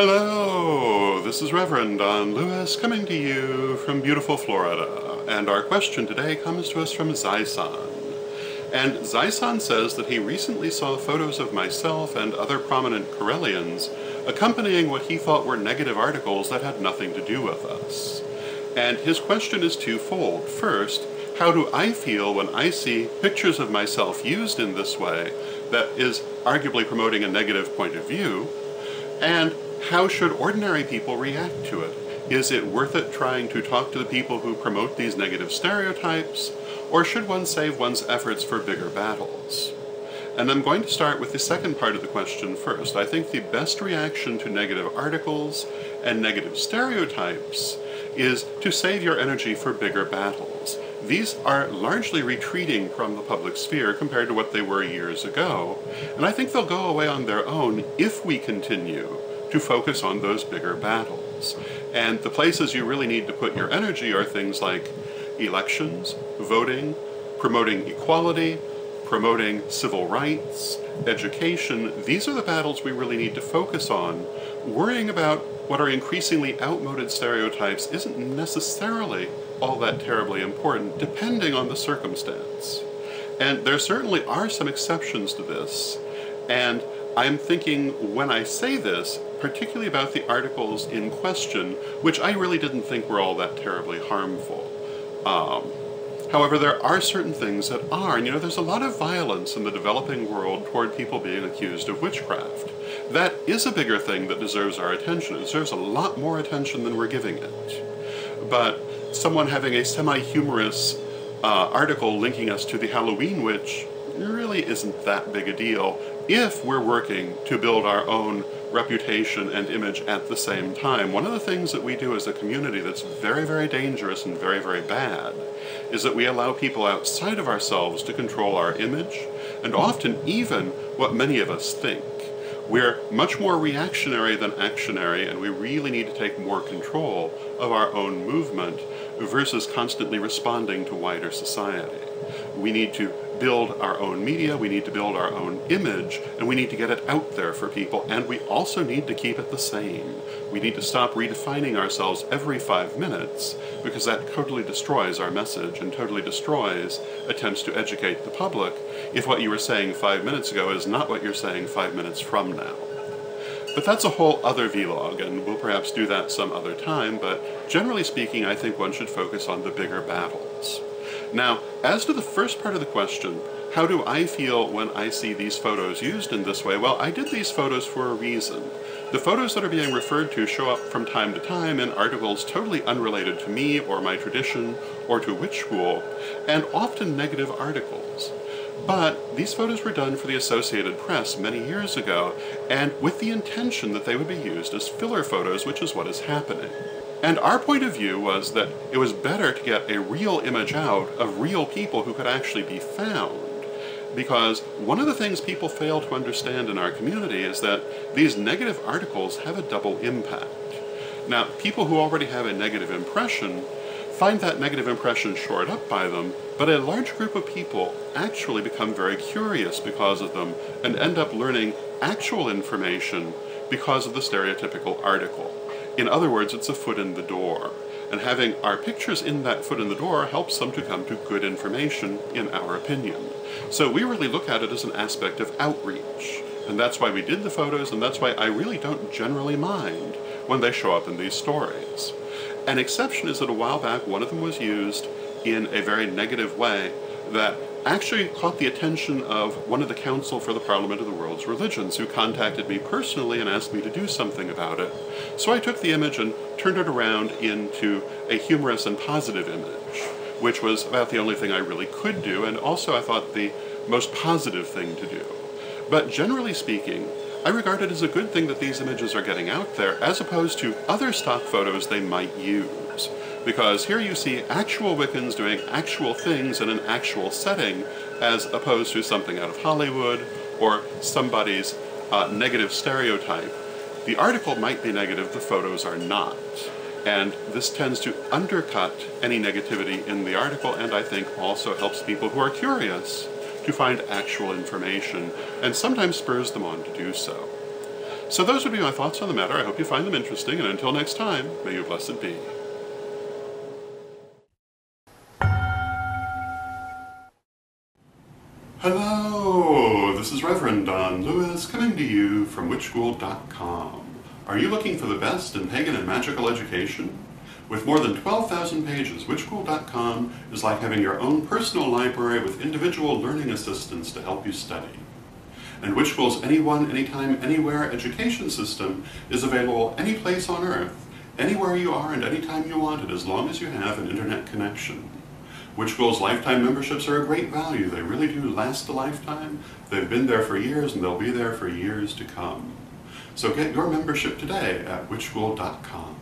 Hello, this is Reverend Don Lewis coming to you from beautiful Florida, and our question today comes to us from Zyson. And Zyson says that he recently saw photos of myself and other prominent Corellians accompanying what he thought were negative articles that had nothing to do with us. And his question is twofold. First, how do I feel when I see pictures of myself used in this way that is arguably promoting a negative point of view? And how should ordinary people react to it? Is it worth it trying to talk to the people who promote these negative stereotypes, or should one save one's efforts for bigger battles? And I'm going to start with the second part of the question first. I think the best reaction to negative articles and negative stereotypes is to save your energy for bigger battles. These are largely retreating from the public sphere compared to what they were years ago, and I think they'll go away on their own if we continue to focus on those bigger battles. And the places you really need to put your energy are things like elections, voting, promoting equality, promoting civil rights, education. These are the battles we really need to focus on. Worrying about what are increasingly outmoded stereotypes isn't necessarily all that terribly important, depending on the circumstance. And there certainly are some exceptions to this, and I'm thinking when I say this, particularly about the articles in question, which I really didn't think were all that terribly harmful. However, there are certain things that are, and there's a lot of violence in the developing world toward people being accused of witchcraft. That is a bigger thing that deserves our attention. It deserves a lot more attention than we're giving it. But someone having a semi-humorous article linking us to the Halloween witch really isn't that big a deal if we're working to build our own reputation and image at the same time. One of the things that we do as a community that's very, very dangerous and very, very bad is that we allow people outside of ourselves to control our image, and often even what many of us think. We're much more reactionary than actionary, and we really need to take more control of our own movement versus constantly responding to wider society. We need to build our own media, we need to build our own image, and we need to get it out there for people, and we also need to keep it the same. We need to stop redefining ourselves every 5 minutes, because that totally destroys our message and totally destroys attempts to educate the public if what you were saying 5 minutes ago is not what you're saying 5 minutes from now. But that's a whole other vlog, and we'll perhaps do that some other time, but generally speaking, I think one should focus on the bigger battles. Now, as to the first part of the question, how do I feel when I see these photos used in this way? Well, I did these photos for a reason. The photos that are being referred to show up from time to time in articles totally unrelated to me or my tradition or to witch school, and often negative articles. But these photos were done for the Associated Press many years ago, and with the intention that they would be used as filler photos, which is what is happening. And our point of view was that it was better to get a real image out of real people who could actually be found. Because one of the things people fail to understand in our community is that these negative articles have a double impact. Now, people who already have a negative impression find that negative impression shored up by them, but a large group of people actually become very curious because of them and end up learning actual information because of the stereotypical article. In other words, it's a foot in the door, and having our pictures in that foot in the door helps them to come to good information, in our opinion. So we really look at it as an aspect of outreach, and that's why we did the photos, and that's why I really don't generally mind when they show up in these stories. An exception is that a while back one of them was used in a very negative way that actually caught the attention of one of the Council for the Parliament of the World's Religions, who contacted me personally and asked me to do something about it. So I took the image and turned it around into a humorous and positive image, which was about the only thing I really could do, and also I thought the most positive thing to do. But generally speaking, I regard it as a good thing that these images are getting out there, as opposed to other stock photos they might use. Because here you see actual Wiccans doing actual things in an actual setting, as opposed to something out of Hollywood or somebody's negative stereotype. The article might be negative, the photos are not. And this tends to undercut any negativity in the article, and I think also helps people who are curious to find actual information, and sometimes spurs them on to do so. So those would be my thoughts on the matter. I hope you find them interesting, and until next time, may you blessed be. Hello, this is Reverend Don Lewis coming to you from witchschool.com. Are you looking for the best in pagan and magical education? With more than 12,000 pages, witchschool.com is like having your own personal library with individual learning assistants to help you study. And Witchschool's Anyone, Anytime, Anywhere education system is available any place on Earth, anywhere you are and anytime you want it, as long as you have an internet connection. Witchschool's lifetime memberships are a great value. They really do last a lifetime. They've been there for years and they'll be there for years to come. So get your membership today at witchschool.com.